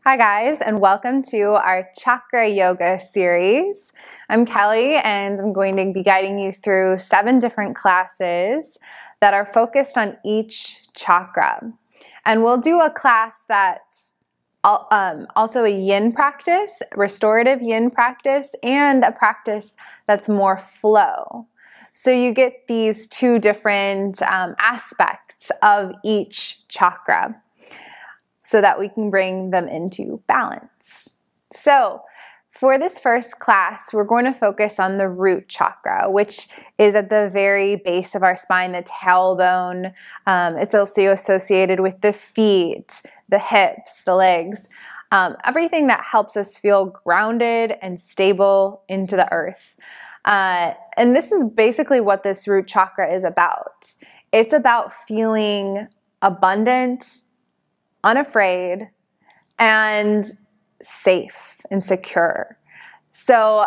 Hi guys, and welcome to our Chakra Yoga series. I'm Kelly, and I'm going to be guiding you through 7 different classes that are focused on each chakra. And we'll do a class that's also a yin practice, restorative yin practice, and a practice that's more flow. So you get these 2 different aspects of each chakra, so that we can bring them into balance. So for this first class, we're going to focus on the root chakra, which is at the very base of our spine, the tailbone. It's also associated with the feet, the hips, the legs, everything that helps us feel grounded and stable into the earth. And this is basically what this root chakra is about. It's about feeling abundant, unafraid, and safe and secure. So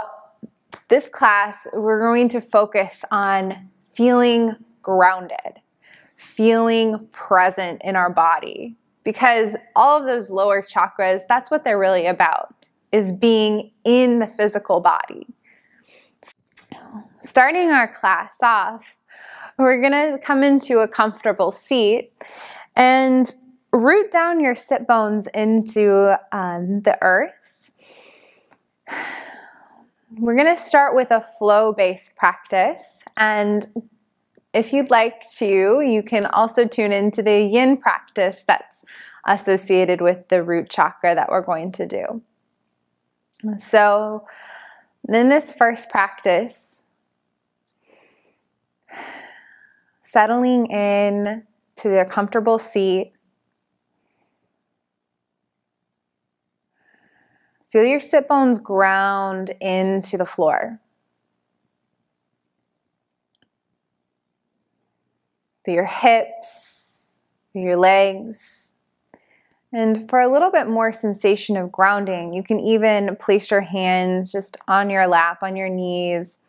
this class, we're going to focus on feeling grounded, feeling present in our body, because all of those lower chakras, that's what they're really about, is being in the physical body. Starting our class off, we're going to come into a comfortable seat and root down your sit bones into the earth. We're going to start with a flow-based practice, and if you'd like to, you can also tune into the yin practice that's associated with the root chakra that we're going to do. So in this first practice, settling in to their comfortable seat. Feel your sit bones ground into the floor. Feel your hips, feel your legs. And for a little bit more sensation of grounding, you can even place your hands just on your lap, on your knees.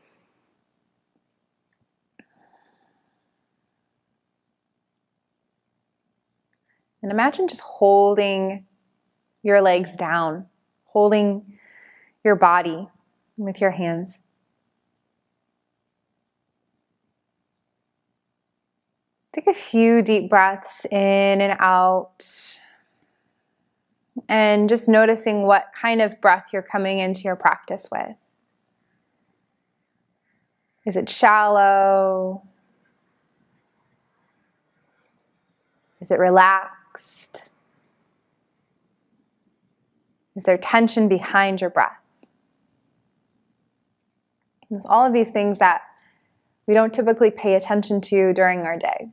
And imagine just holding your legs down, holding your body with your hands. Take a few deep breaths in and out, and just noticing what kind of breath you're coming into your practice with. Is it shallow? Is it relaxed? Is there tension behind your breath? There's all of these things that we don't typically pay attention to during our day.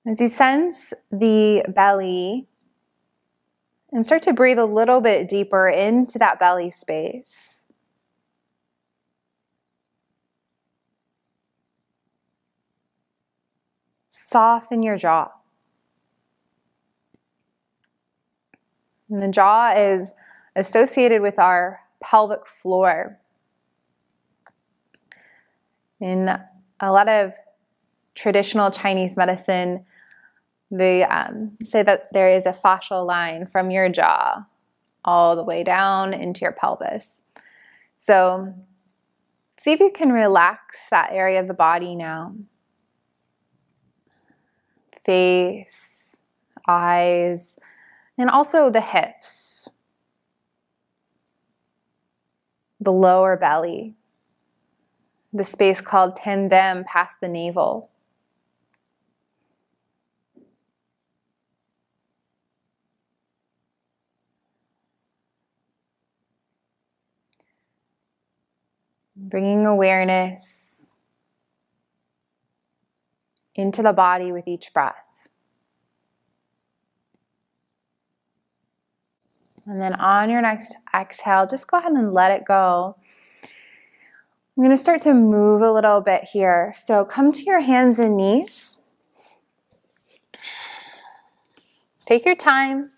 As you sense the belly, and start to breathe a little bit deeper into that belly space. Soften your jaw. And the jaw is associated with our pelvic floor. In a lot of traditional Chinese medicine, they say that there is a fascial line from your jaw all the way down into your pelvis. So see if you can relax that area of the body now. Face, eyes, and also the hips, the lower belly, the space called tandem past the navel. Bringing awareness into the body with each breath. And then on your next exhale, just go ahead and let it go. I'm going to start to move a little bit here. So come to your hands and knees. Take your time.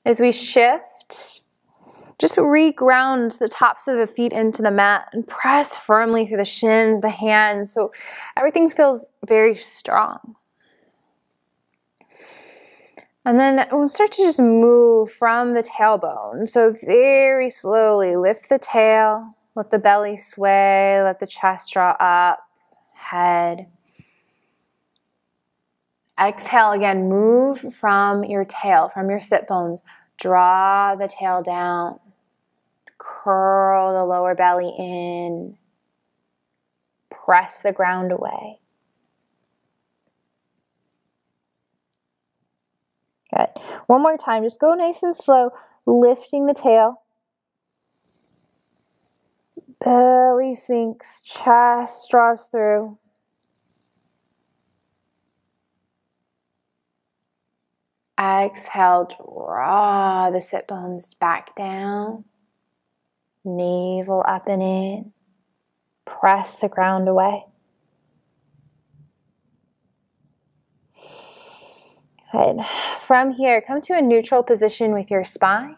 As we shift, just re-ground the tops of the feet into the mat and press firmly through the shins, the hands, so everything feels very strong. And then we'll start to just move from the tailbone. So very slowly lift the tail, let the belly sway, let the chest draw up, head. Exhale again, move from your tail, from your sit bones. Draw the tail down. Curl the lower belly in. Press the ground away. Good. One more time. Just go nice and slow, lifting the tail. Belly sinks, chest draws through. Exhale, draw the sit bones back down. Navel up and in. Press the ground away. Good. From here, come to a neutral position with your spine.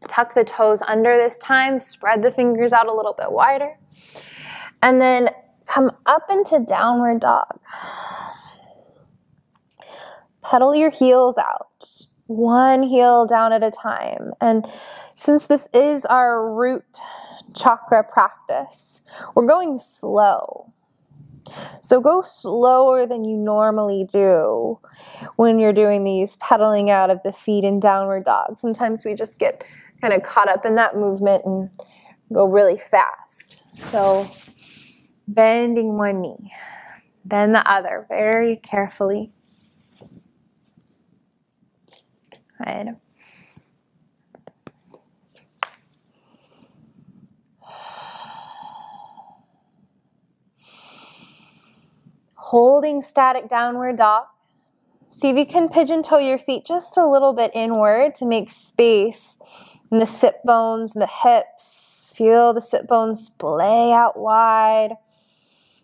Tuck the toes under this time. Spread the fingers out a little bit wider. And then come up into downward dog. Pedal your heels out. One heel down at a time. And since this is our root chakra practice, we're going slow. So go slower than you normally do when you're doing these pedaling out of the feet in downward dog. Sometimes we just get kind of caught up in that movement and go really fast. So bending one knee, bend the other very carefully. Good. Holding static downward dog. See if you can pigeon toe your feet just a little bit inward to make space in the sit bones and the hips. Feel the sit bones splay out wide.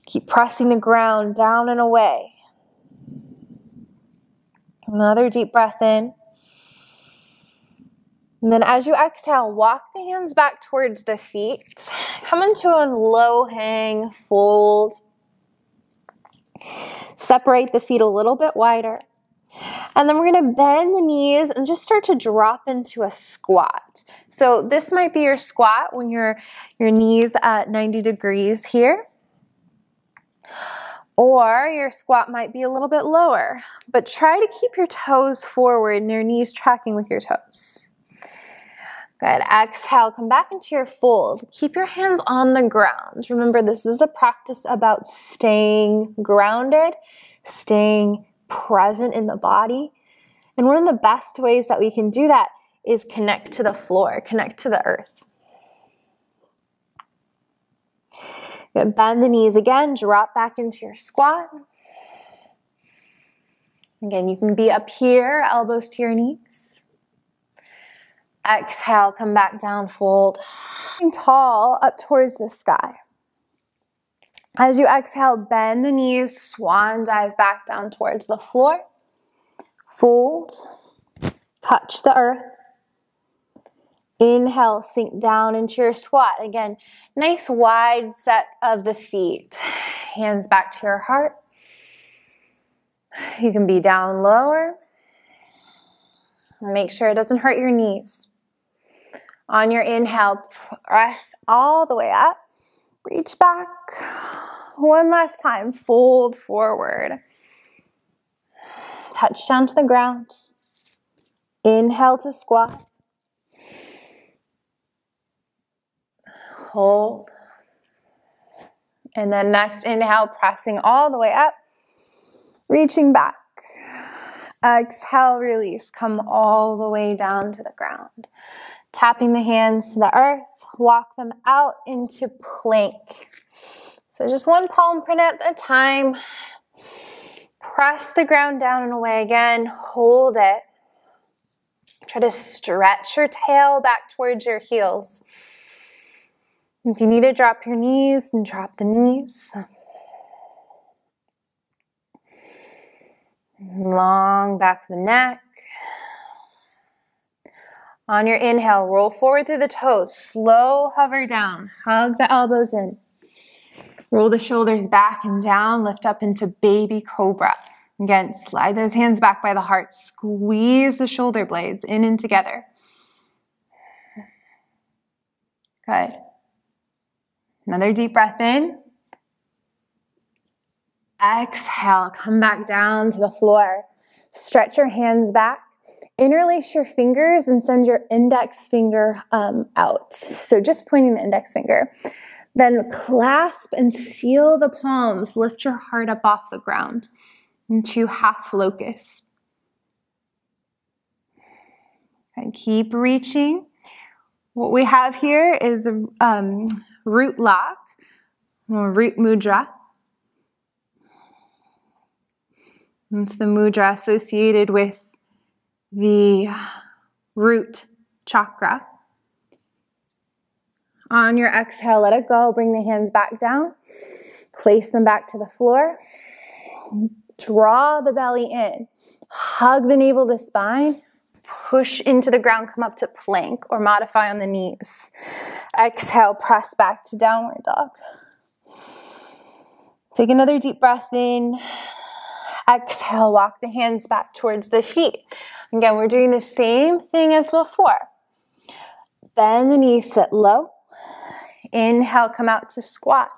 Keep pressing the ground down and away. Another deep breath in. And then as you exhale, walk the hands back towards the feet. Come into a low hang fold. Separate the feet a little bit wider. And then we're going to bend the knees and just start to drop into a squat. So this might be your squat when your knees at 90 degrees here. Or your squat might be a little bit lower. But try to keep your toes forward and your knees tracking with your toes. Good. Exhale, come back into your fold. Keep your hands on the ground. Remember, this is a practice about staying grounded, staying present in the body. And one of the best ways that we can do that is connect to the floor, connect to the earth. Good. Bend the knees again, drop back into your squat. Again, you can be up here, elbows to your knees. Exhale, come back down, fold. Tall up towards the sky. As you exhale, bend the knees, swan dive back down towards the floor. Fold, touch the earth. Inhale, sink down into your squat. Again, nice wide set of the feet. Hands back to your heart. You can be down lower. Make sure it doesn't hurt your knees. On your inhale, press all the way up. Reach back. One last time, fold forward. Touch down to the ground. Inhale to squat. Hold. And then next inhale, pressing all the way up. Reaching back. Exhale, release. Come all the way down to the ground. Tapping the hands to the earth. Walk them out into plank. So just one palm print at a time. Press the ground down and away again. Hold it. Try to stretch your tail back towards your heels. If you need to drop your knees, then drop the knees. Long back of the neck. On your inhale, roll forward through the toes. Slow hover down. Hug the elbows in. Roll the shoulders back and down. Lift up into baby cobra. Again, slide those hands back by the heart. Squeeze the shoulder blades in and together. Good. Another deep breath in. Exhale, come back down to the floor. Stretch your hands back. Interlace your fingers and send your index finger out. So just pointing the index finger. Then clasp and seal the palms. Lift your heart up off the ground into half locust. And keep reaching. What we have here is a root lock, or root mudra. It's the mudra associated with the root chakra. On your exhale, let it go. Bring the hands back down. Place them back to the floor. Draw the belly in. Hug the navel to spine. Push into the ground. Come up to plank or modify on the knees. Exhale, press back to downward dog. Take another deep breath in. Exhale, walk the hands back towards the feet. Again, we're doing the same thing as before. Bend the knees, sit low. Inhale, come out to squat.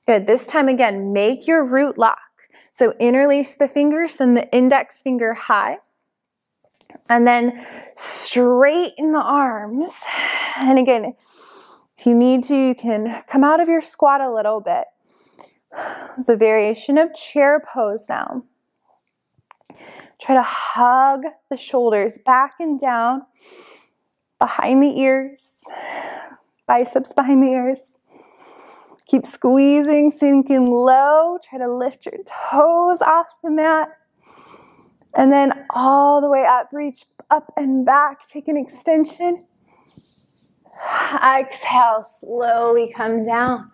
Good. This time again, make your root lock. So interlace the fingers, send the index finger high. And then straighten the arms. And again, if you need to, you can come out of your squat a little bit. It's a variation of chair pose now. Try to hug the shoulders back and down, behind the ears, biceps behind the ears. Keep squeezing, sinking low. Try to lift your toes off the mat. And then all the way up, reach up and back. Take an extension. Exhale, slowly come down.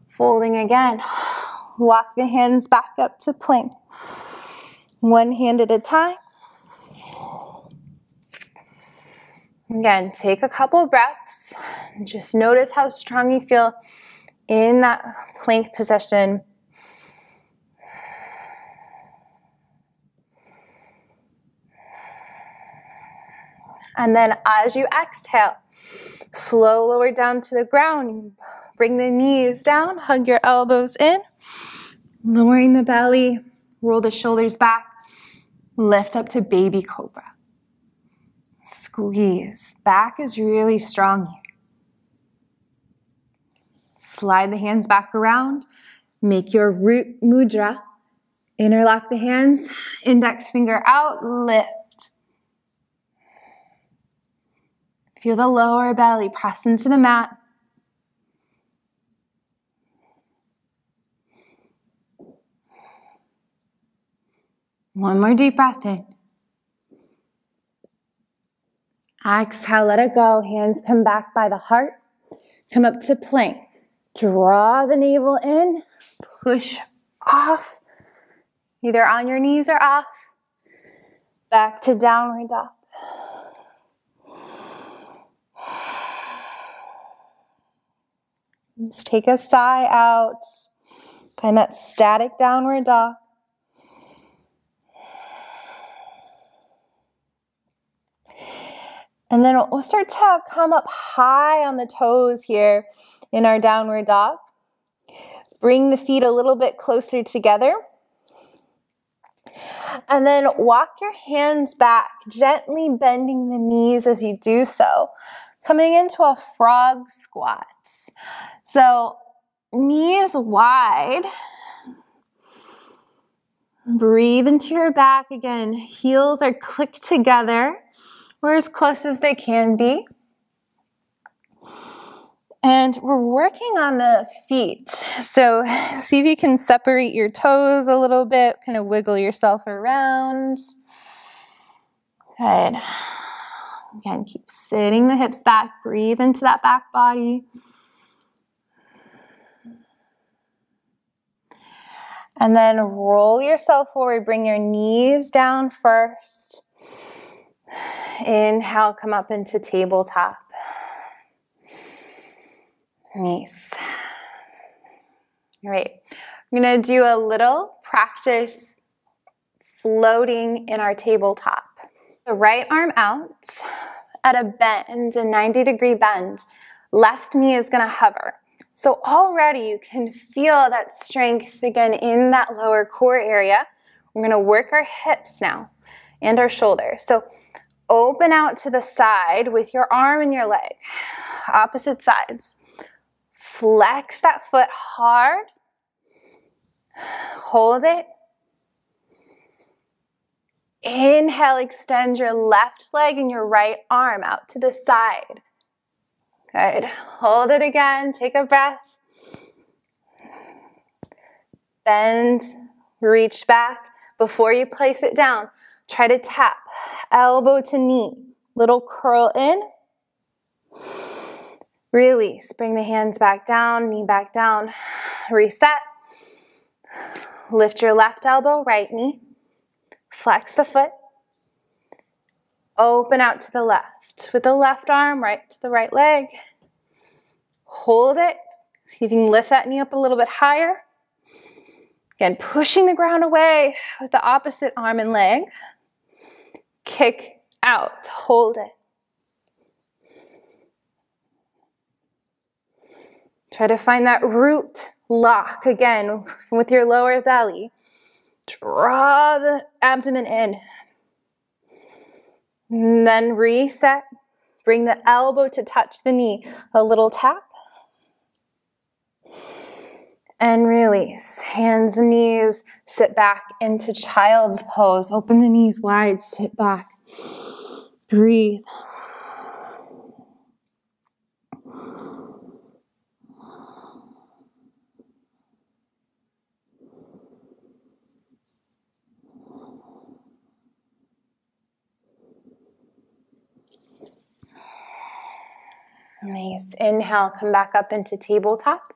Folding again. Walk the hands back up to plank. One hand at a time. Again, take a couple of breaths. Just notice how strong you feel in that plank position. And then as you exhale, slow lower down to the ground. Bring the knees down, hug your elbows in, lowering the belly, roll the shoulders back, lift up to baby cobra. Squeeze. Back is really strong here. Slide the hands back around. Make your root mudra. Interlock the hands, index finger out, lift. Feel the lower belly press into the mat. One more deep breath in. Exhale, let it go. Hands come back by the heart. Come up to plank. Draw the navel in. Push off. Either on your knees or off. Back to downward dog. Let's take a sigh out. Find that static downward dog. And then we'll start to come up high on the toes here in our downward dog. Bring the feet a little bit closer together. And then walk your hands back, gently bending the knees as you do so. Coming into a frog squat. So knees wide. Breathe into your back again. Heels are clicked together. We're as close as they can be. And we're working on the feet. So see if you can separate your toes a little bit, kind of wiggle yourself around. Good. Again, keep sitting the hips back. Breathe into that back body. And then roll yourself forward. Bring your knees down first. Inhale, come up into tabletop. Nice. All right, we're gonna do a little practice floating in our tabletop. The right arm out at a bend, a 90-degree bend. Left knee is gonna hover. So already you can feel that strength again in that lower core area. We're gonna work our hips now and our shoulders. So open out to the side with your arm and your leg, opposite sides. Flex that foot hard. Hold it. Inhale, extend your left leg and your right arm out to the side. Good. Hold it again. Take a breath. Bend, reach back. Before you place it down, try to tap elbow to knee. Little curl in. Release. Bring the hands back down, knee back down. Reset. Lift your left elbow, right knee. Flex the foot. Open out to the left. With the left arm, right to the right leg. Hold it. See if you can lift that knee up a little bit higher. Again, pushing the ground away with the opposite arm and leg. Kick out. Hold it. Try to find that root lock again with your lower belly. Draw the abdomen in. And then reset. Bring the elbow to touch the knee. A little tap. And release. Hands and knees. Sit back into child's pose. Open the knees wide. Sit back. Breathe. Nice. Inhale, come back up into tabletop.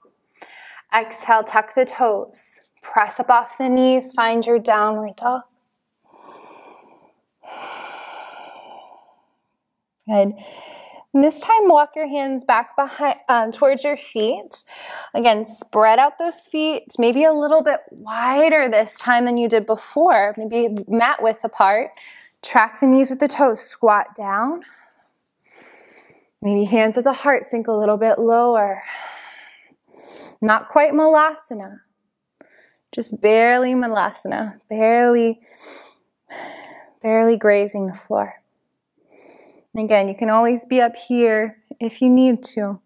Exhale, tuck the toes. Press up off the knees, find your downward dog. Good. And this time, walk your hands back behind, towards your feet. Again, spread out those feet, maybe a little bit wider this time than you did before. Maybe mat width apart. Track the knees with the toes, squat down. Maybe hands at the heart, sink a little bit lower. Not quite Malasana. Just barely Malasana. Barely grazing the floor. And again, you can always be up here if you need to.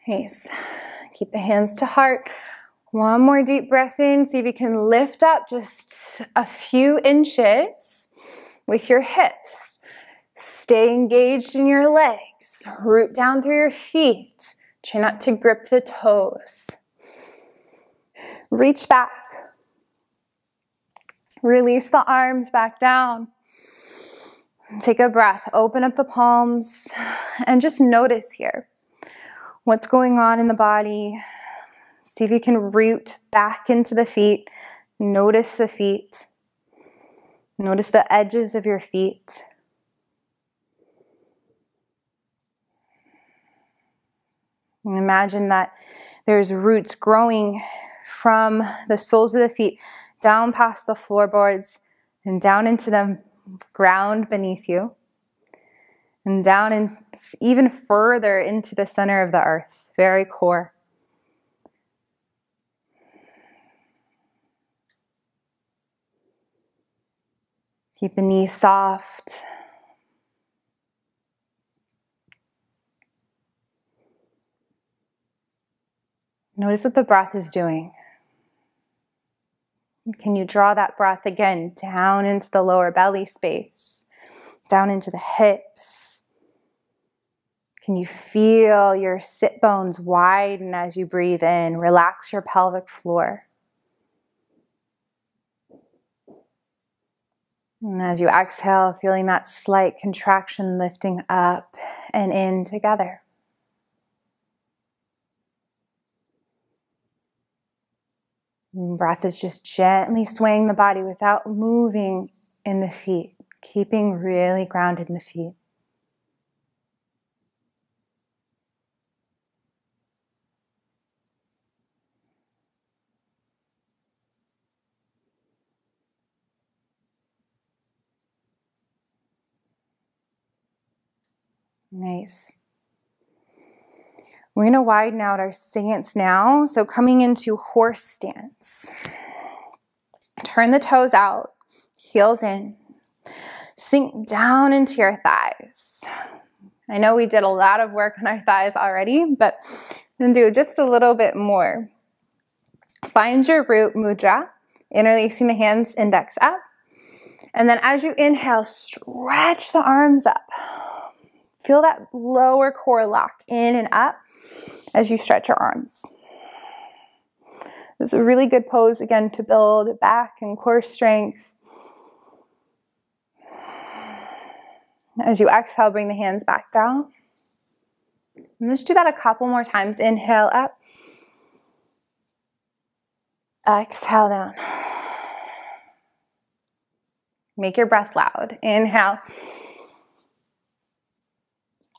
Nice. Keep the hands to heart. One more deep breath in. See if you can lift up just a few inches with your hips. Stay engaged in your legs. Root down through your feet. Try not to grip the toes. Reach back. Release the arms back down. Take a breath. Open up the palms and just notice here what's going on in the body. See if you can root back into the feet. Notice the feet. Notice the edges of your feet. And imagine that there's roots growing from the soles of the feet down past the floorboards and down into the ground beneath you and down and even further into the center of the earth, very core. Keep the knees soft. Notice what the breath is doing. Can you draw that breath again down into the lower belly space, down into the hips? Can you feel your sit bones widen as you breathe in? Relax your pelvic floor. And as you exhale, feeling that slight contraction lifting up and in together. And breath is just gently swaying the body without moving in the feet. keeping really grounded in the feet. Nice. We're going to widen out our stance now. So coming into horse stance. Turn the toes out, heels in. Sink down into your thighs. I know we did a lot of work on our thighs already, but I'm going to do just a little bit more. Find your root mudra, interlacing the hands, index up. And then as you inhale, stretch the arms up. Feel that lower core lock in and up as you stretch your arms. This is a really good pose, again, to build back and core strength. As you exhale, bring the hands back down. And let's do that a couple more times. Inhale up. Exhale down. Make your breath loud. Inhale.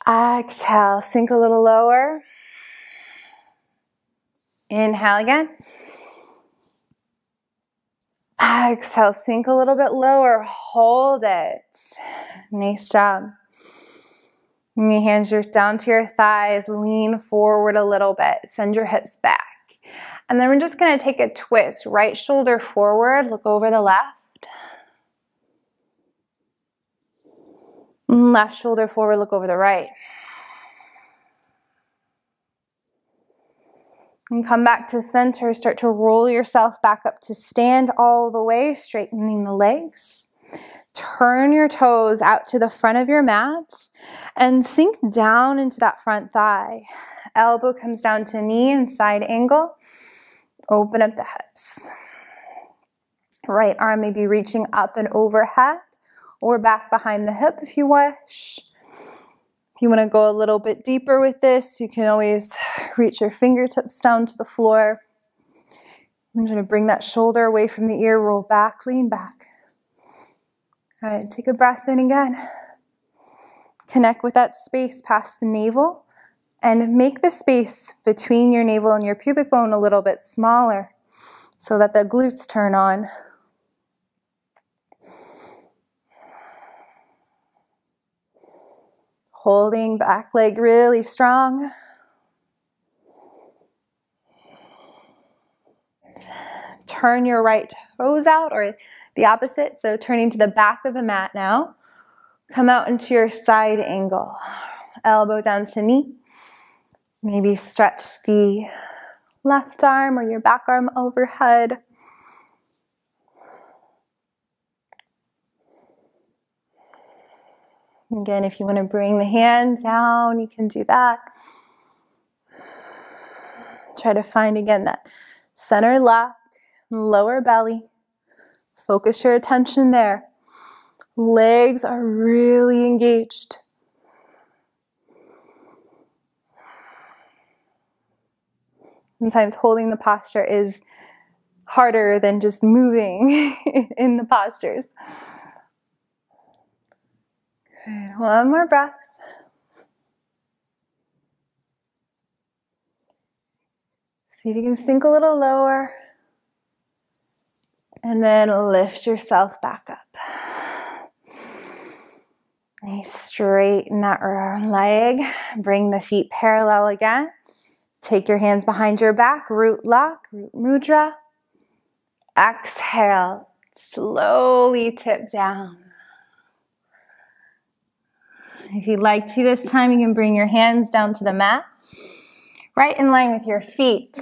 Exhale, sink a little lower. Inhale again. Exhale, sink a little bit lower. Hold it. Nice job. Bring your hands down to your thighs. Lean forward a little bit. Send your hips back. And then we're just going to take a twist. Right shoulder forward. Look over the left. Left shoulder forward, look over the right. And come back to center. Start to roll yourself back up to stand all the way, straightening the legs. Turn your toes out to the front of your mat and sink down into that front thigh. Elbow comes down to knee and side angle. Open up the hips. Right arm may be reaching up and overhead, or back behind the hip if you wish. If you want to go a little bit deeper with this, you can always reach your fingertips down to the floor. I'm going to bring that shoulder away from the ear, roll back, lean back. All right, take a breath in again. Connect with that space past the navel and make the space between your navel and your pubic bone a little bit smaller so that the glutes turn on. Holding back leg really strong. Turn your right toes out, or the opposite, so turning to the back of the mat now. Come out into your side angle. Elbow down to knee. Maybe stretch the left arm or your back arm overhead. Again, if you want to bring the hand down, you can do that. Try to find, again, that center lock, lower belly. Focus your attention there. Legs are really engaged. Sometimes holding the posture is harder than just moving in the postures. Good. One more breath. See if you can sink a little lower. And then lift yourself back up. Nice, straighten that leg. Bring the feet parallel again. Take your hands behind your back. Root lock, root mudra. Exhale. Slowly tip down. If you'd like to this time, you can bring your hands down to the mat, right in line with your feet.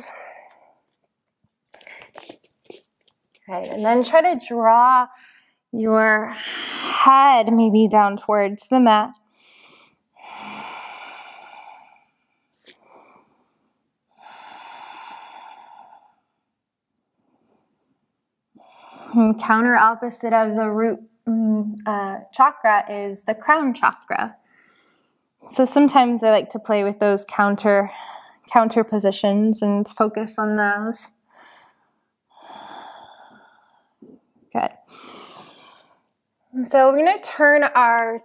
Right, and then try to draw your head maybe down towards the mat. Counter opposite of the root chakra is the crown chakra. So sometimes I like to play with those counter positions and focus on those. Good. So we're going to turn our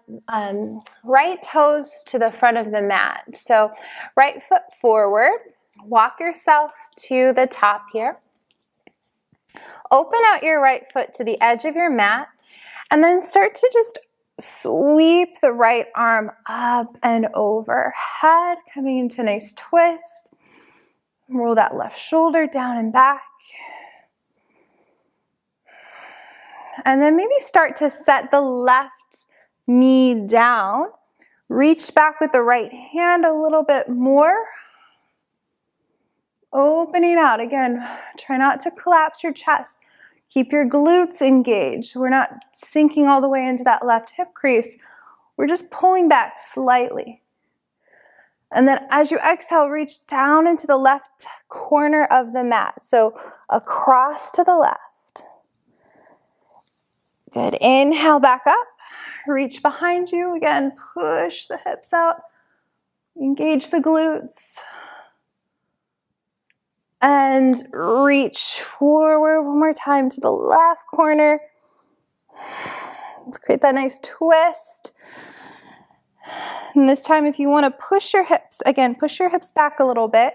right toes to the front of the mat. So right foot forward, walk yourself to the top here. Open out your right foot to the edge of your mat, and then start to just sweep the right arm up and overhead, coming into a nice twist. Roll that left shoulder down and back. And then maybe start to set the left knee down. Reach back with the right hand a little bit more. Opening out. Again, try not to collapse your chest. Keep your glutes engaged. We're not sinking all the way into that left hip crease. We're just pulling back slightly. And then as you exhale, reach down into the left corner of the mat. So across to the left. Good. Inhale back up. Reach behind you. Again, push the hips out. Engage the glutes. And reach forward one more time to the left corner. Let's create that nice twist. And this time, if you want to push your hips, again, push your hips back a little bit.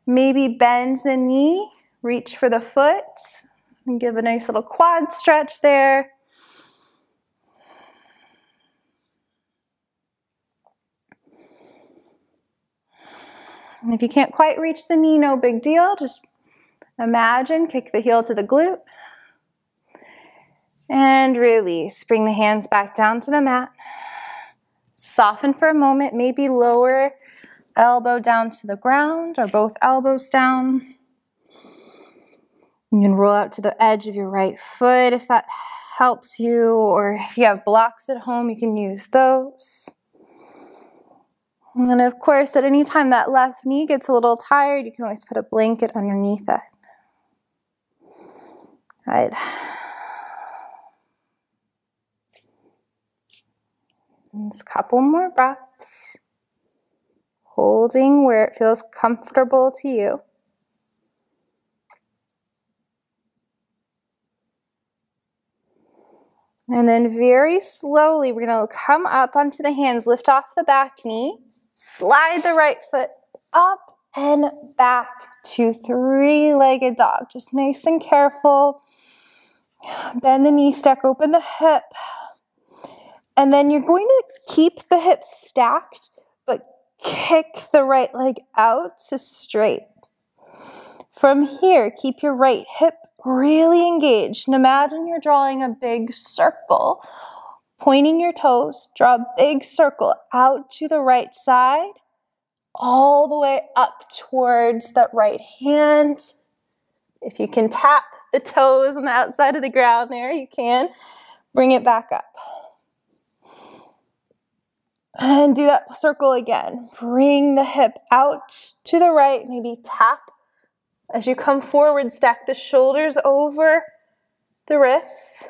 Maybe bend the knee, reach for the foot, and give a nice little quad stretch there. And if you can't quite reach the knee, no big deal. Just imagine, kick the heel to the glute. And release. Bring the hands back down to the mat. Soften for a moment. Maybe lower elbow down to the ground or both elbows down. You can roll out to the edge of your right foot if that helps you. Or if you have blocks at home, you can use those. And of course, at any time that left knee gets a little tired, you can always put a blanket underneath it. All right. And just a couple more breaths. Holding where it feels comfortable to you. And then very slowly, we're going to come up onto the hands, lift off the back knee. Slide the right foot up and back to three-legged dog. Just nice and careful. Bend the knee, stack open the hip. And then you're going to keep the hips stacked, but kick the right leg out to straight. From here, keep your right hip really engaged. And imagine you're drawing a big circle. Pointing your toes, draw a big circle out to the right side, all the way up towards that right hand. If you can tap the toes on the outside of the ground there, you can. Bring it back up. And do that circle again. Bring the hip out to the right, maybe tap. As you come forward, stack the shoulders over the wrists.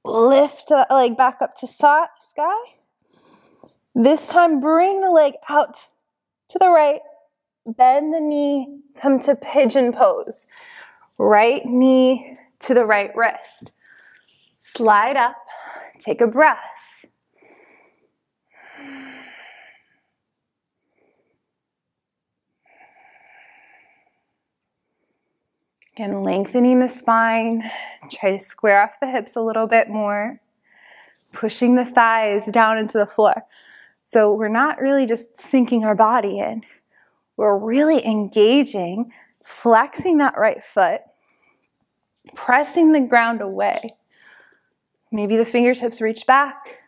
Lift the leg back up to sky. This time, bring the leg out to the right. Bend the knee, come to pigeon pose. Right knee to the right wrist. Slide up, take a breath. Again, lengthening the spine. Try to square off the hips a little bit more. Pushing the thighs down into the floor. So we're not really just sinking our body in. We're really engaging, flexing that right foot, pressing the ground away. Maybe the fingertips reach back.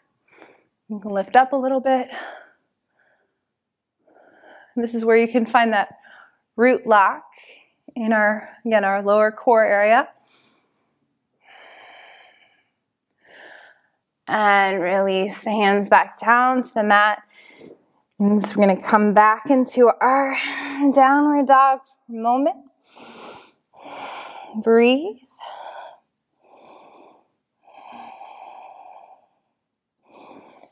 You can lift up a little bit. This is where you can find that root lock in our lower core area. And release the hands back down to the mat. And so we're going to come back into our downward dog for a moment. Breathe.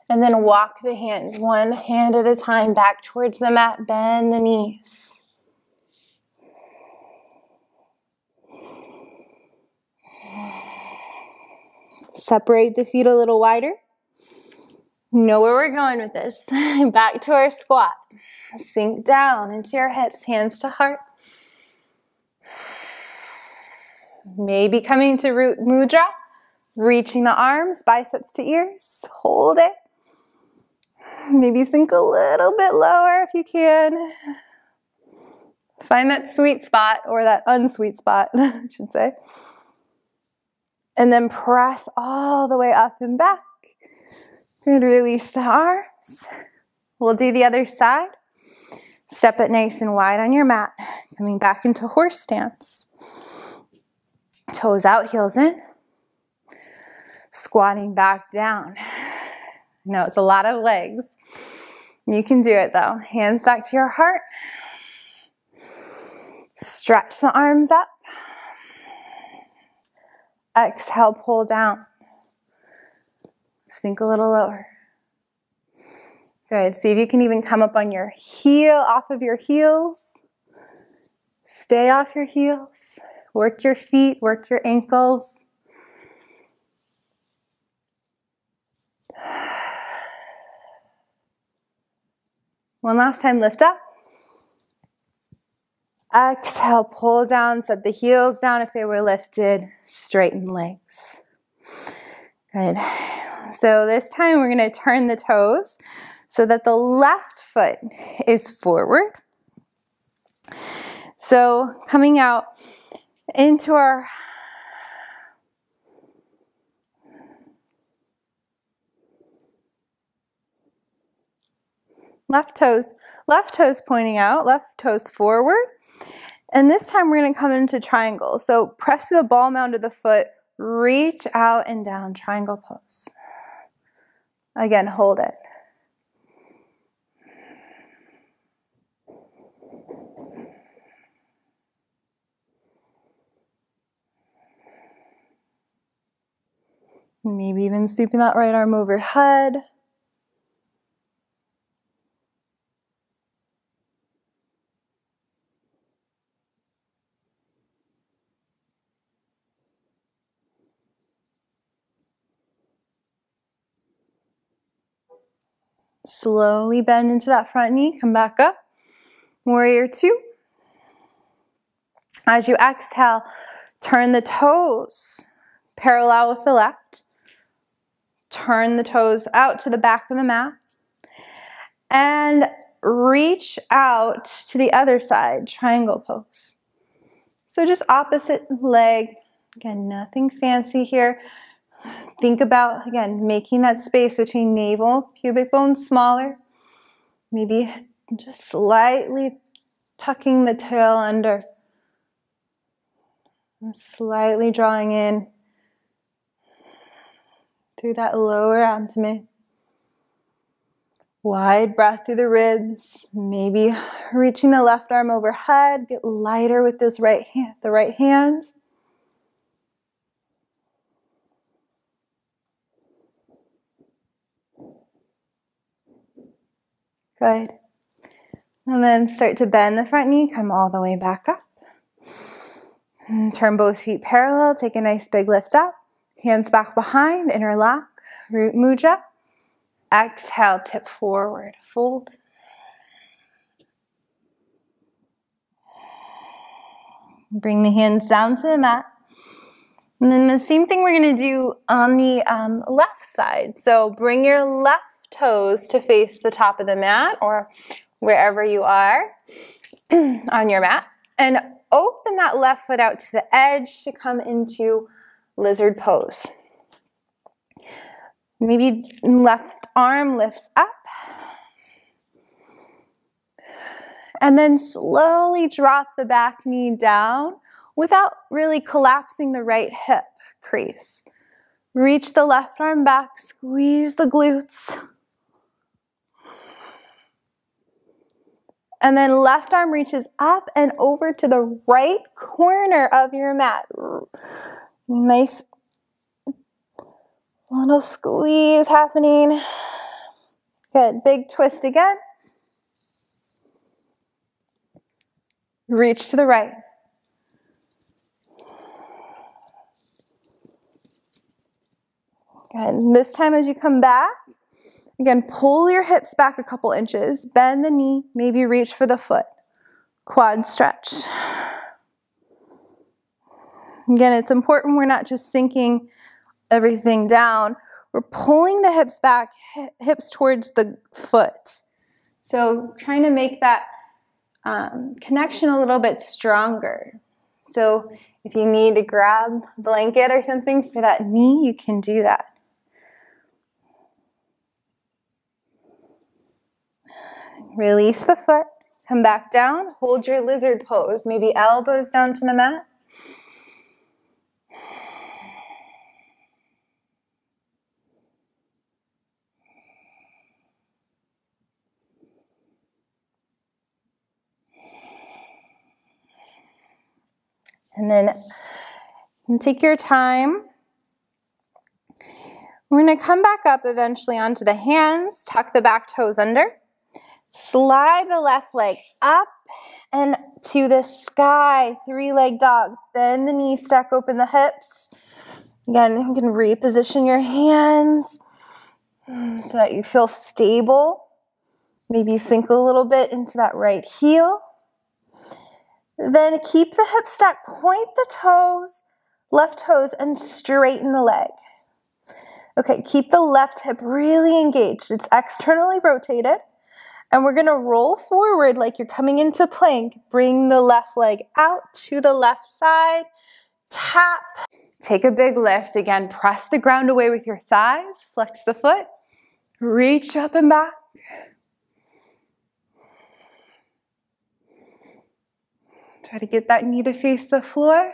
And then walk the hands one hand at a time back towards the mat. Bend the knees. Separate the feet a little wider. You know where we're going with this. Back to our squat. Sink down into your hips, hands to heart. Maybe coming to root mudra, reaching the arms, biceps to ears. Hold it. Maybe sink a little bit lower if you can. Find that sweet spot, or that unsweet spot, I should say. And then press all the way up and back. And release the arms. We'll do the other side. Step it nice and wide on your mat. Coming back into horse stance. Toes out, heels in. Squatting back down. No, it's a lot of legs. You can do it though. Hands back to your heart. Stretch the arms up. Exhale, pull down. Sink a little lower. Good. See if you can even come up on your heel, off of your heels. Stay off your heels. Work your feet, work your ankles. One last time, lift up. Exhale, pull down, set the heels down if they were lifted, straighten legs. Good. So this time we're going to turn the toes so that the left foot is forward. So coming out into our left toes pointing out, left toes forward. And this time we're going to come into triangle. So press the ball mound of the foot, reach out and down, triangle pose. Again, hold it. Maybe even sweeping that right arm overhead. Slowly bend into that front knee, come back up. Warrior two. As you exhale, turn the toes parallel with the left. Turn the toes out to the back of the mat. And reach out to the other side, triangle pose. So just opposite leg. Again, nothing fancy here. Think about, again, making that space between navel, pubic bone smaller. Maybe just slightly tucking the tail under. And slightly drawing in through that lower abdomen. Wide breath through the ribs. Maybe reaching the left arm overhead. Get lighter with this the right hand. Good. And then start to bend the front knee, come all the way back up. And turn both feet parallel, take a nice big lift up. Hands back behind, interlock, root mudra. Exhale, tip forward, fold. Bring the hands down to the mat. And then the same thing we're going to do on the left side. So bring your left toes to face the top of the mat or wherever you are on your mat, and open that left foot out to the edge to come into lizard pose. Maybe left arm lifts up, and then slowly drop the back knee down without really collapsing the right hip crease. Reach the left arm back, squeeze the glutes. And then left arm reaches up and over to the right corner of your mat. Nice little squeeze happening. Good. Big twist again. Reach to the right. Good. This time as you come back, again, pull your hips back a couple inches, bend the knee, maybe reach for the foot. Quad stretch. Again, it's important we're not just sinking everything down. We're pulling the hips back, hips towards the foot. So trying to make that connection a little bit stronger. So if you need to grab a blanket or something for that knee, you can do that. Release the foot, come back down, hold your lizard pose, maybe elbows down to the mat. And then take your time. We're going to come back up eventually onto the hands, tuck the back toes under. Slide the left leg up and to the sky, three-leg dog. Bend the knees, stack open the hips. Again, you can reposition your hands so that you feel stable. Maybe sink a little bit into that right heel. Then keep the hip stacked, point the toes, left toes, and straighten the leg. Okay, keep the left hip really engaged. It's externally rotated. And we're going to roll forward like you're coming into plank. Bring the left leg out to the left side. Tap. Take a big lift. Again, press the ground away with your thighs. Flex the foot. Reach up and back. Try to get that knee to face the floor.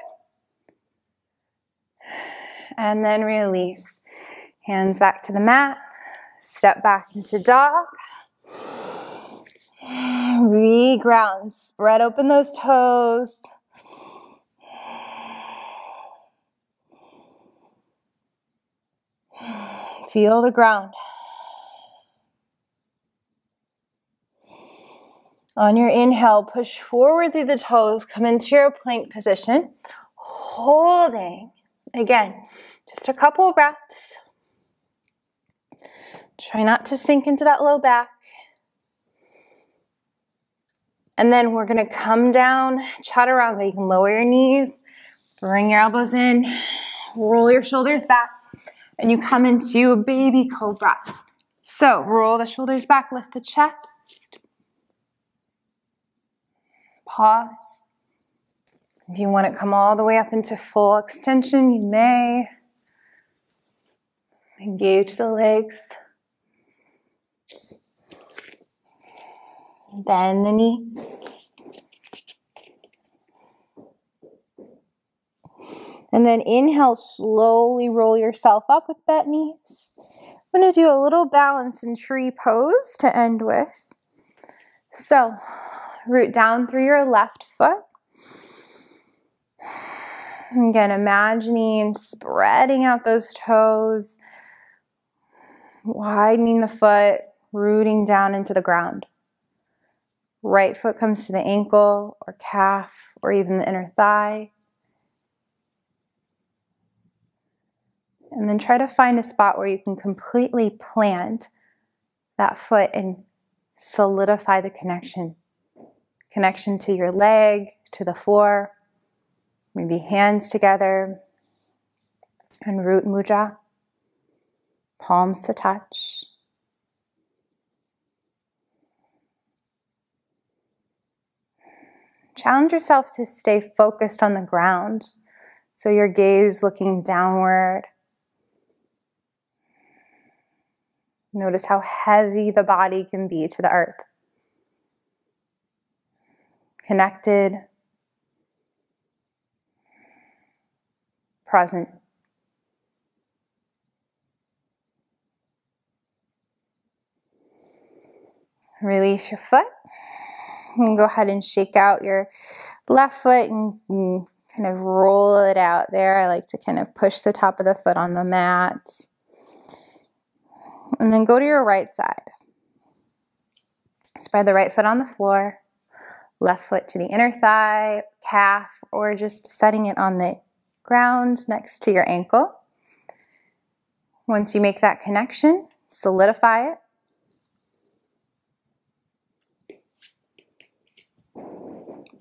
And then release. Hands back to the mat. Step back into dog. Reground. Spread open those toes. Feel the ground. On your inhale, push forward through the toes. Come into your plank position. Holding. Again, just a couple of breaths. Try not to sink into that low back. And then we're going to come down, chaturanga. You can lower your knees, bring your elbows in, roll your shoulders back, and you come into baby cobra. So roll the shoulders back, lift the chest. Pause. If you want to come all the way up into full extension, you may. Engage the legs. Bend the knees. And then inhale, slowly roll yourself up with bent knees. I'm going to do a little balance and tree pose to end with. So, root down through your left foot. Again, imagining spreading out those toes, widening the foot, rooting down into the ground. Right foot comes to the ankle or calf or even the inner thigh. And then try to find a spot where you can completely plant that foot and solidify the connection. Connection to your leg, to the floor, maybe hands together, and root mudra, palms to touch. Challenge yourself to stay focused on the ground, so your gaze looking downward. Notice how heavy the body can be to the earth. Connected, present. Release your foot. And go ahead and shake out your left foot and kind of roll it out there. I like to kind of push the top of the foot on the mat. And then go to your right side. Spread the right foot on the floor. Left foot to the inner thigh, calf, or just setting it on the ground next to your ankle. Once you make that connection, solidify it.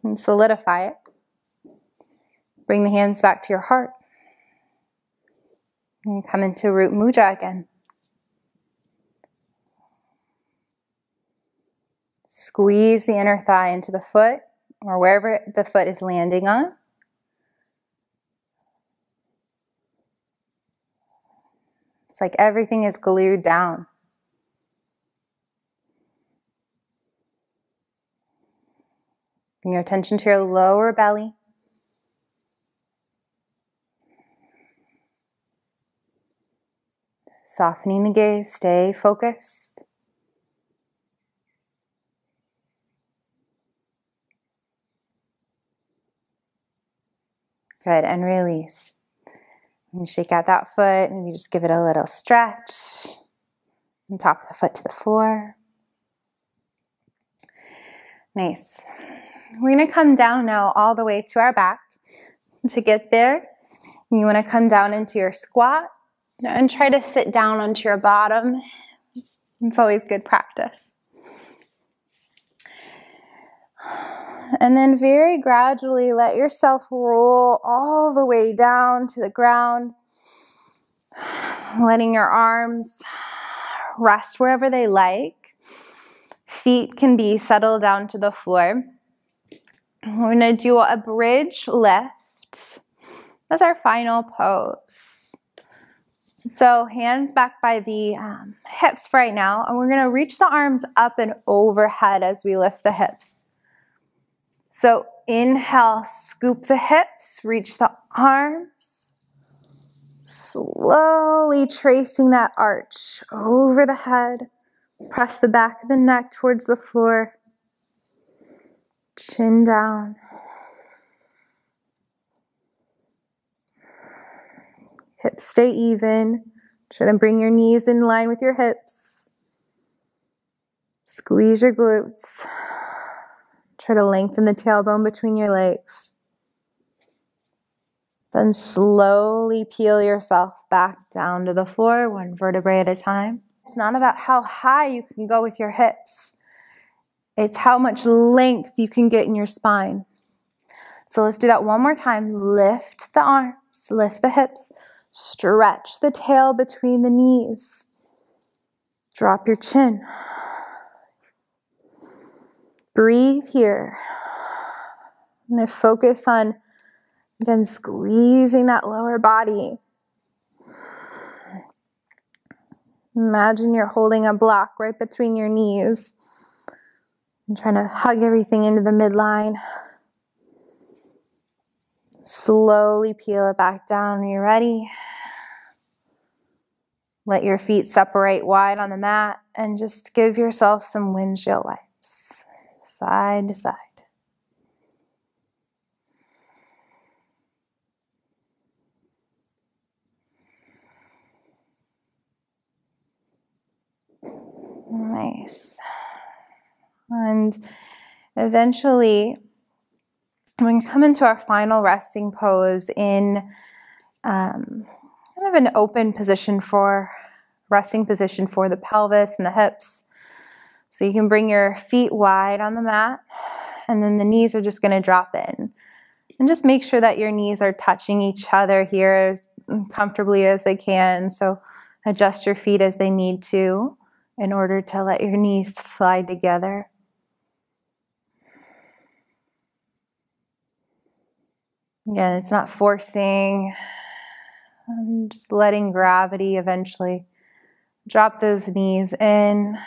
And solidify it. Bring the hands back to your heart. And come into root mudra again. Squeeze the inner thigh into the foot or wherever the foot is landing on. It's like everything is glued down. Bring your attention to your lower belly. Softening the gaze, stay focused. Good, and release. And shake out that foot, maybe just give it a little stretch. And top of the foot to the floor. Nice. We're going to come down now all the way to our back. To get there, you want to come down into your squat and try to sit down onto your bottom. It's always good practice. And then very gradually let yourself roll all the way down to the ground, letting your arms rest wherever they like. Feet can be settled down to the floor. We're going to do a bridge lift as our final pose. So hands back by the hips for right now, and we're going to reach the arms up and overhead as we lift the hips. So inhale, scoop the hips, reach the arms, slowly tracing that arch over the head. Press the back of the neck towards the floor. Chin down. Hips stay even. Try to bring your knees in line with your hips. Squeeze your glutes. Try to lengthen the tailbone between your legs. Then slowly peel yourself back down to the floor, one vertebrae at a time. It's not about how high you can go with your hips. It's how much length you can get in your spine. So let's do that one more time. Lift the arms, lift the hips, stretch the tail between the knees. Drop your chin. Breathe here. I'm going to focus on, again, squeezing that lower body. Imagine you're holding a block right between your knees. And trying to hug everything into the midline. Slowly peel it back down when you're ready. Let your feet separate wide on the mat and just give yourself some windshield wipes. Side to side. Nice. And eventually, we're going to come into our final resting pose in kind of an open position resting position for the pelvis and the hips. So you can bring your feet wide on the mat, and then the knees are just going to drop in. And just make sure that your knees are touching each other here as comfortably as they can. So adjust your feet as they need to in order to let your knees slide together. Again, it's not forcing, just letting gravity eventually drop those knees in.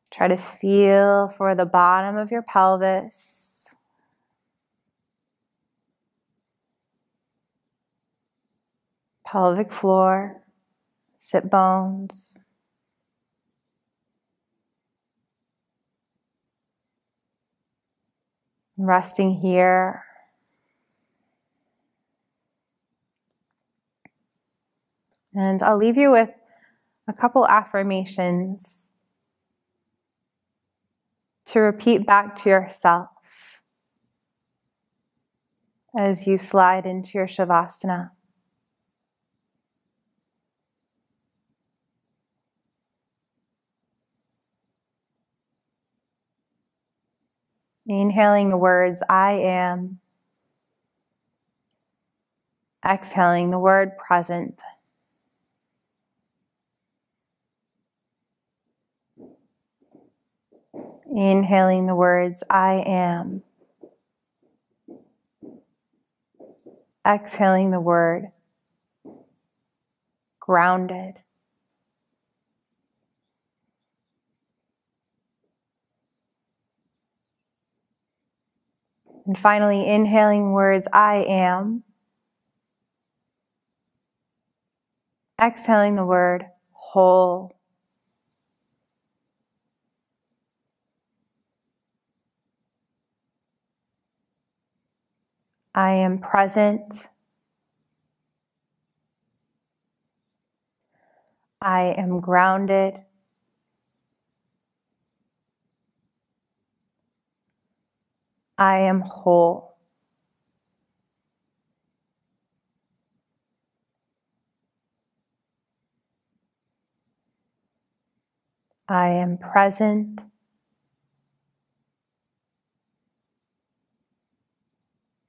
Try to feel for the bottom of your pelvis. Pelvic floor, sit bones. Resting here. And I'll leave you with a couple affirmations to repeat back to yourself as you slide into your Shavasana. Inhaling the words, I am. Exhaling the word present. Inhaling the words, I am. Exhaling the word, grounded. And finally, inhaling words, I am. Exhaling the word, whole. I am present. I am grounded. I am whole. I am present.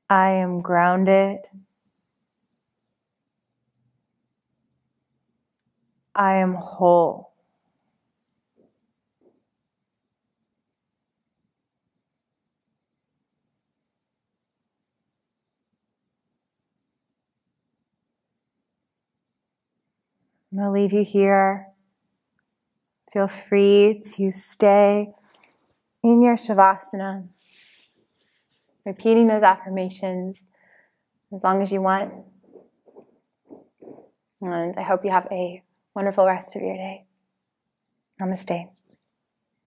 I am grounded. I am whole. I'm going to leave you here. Feel free to stay in your Shavasana, repeating those affirmations as long as you want. And I hope you have a wonderful rest of your day. Namaste.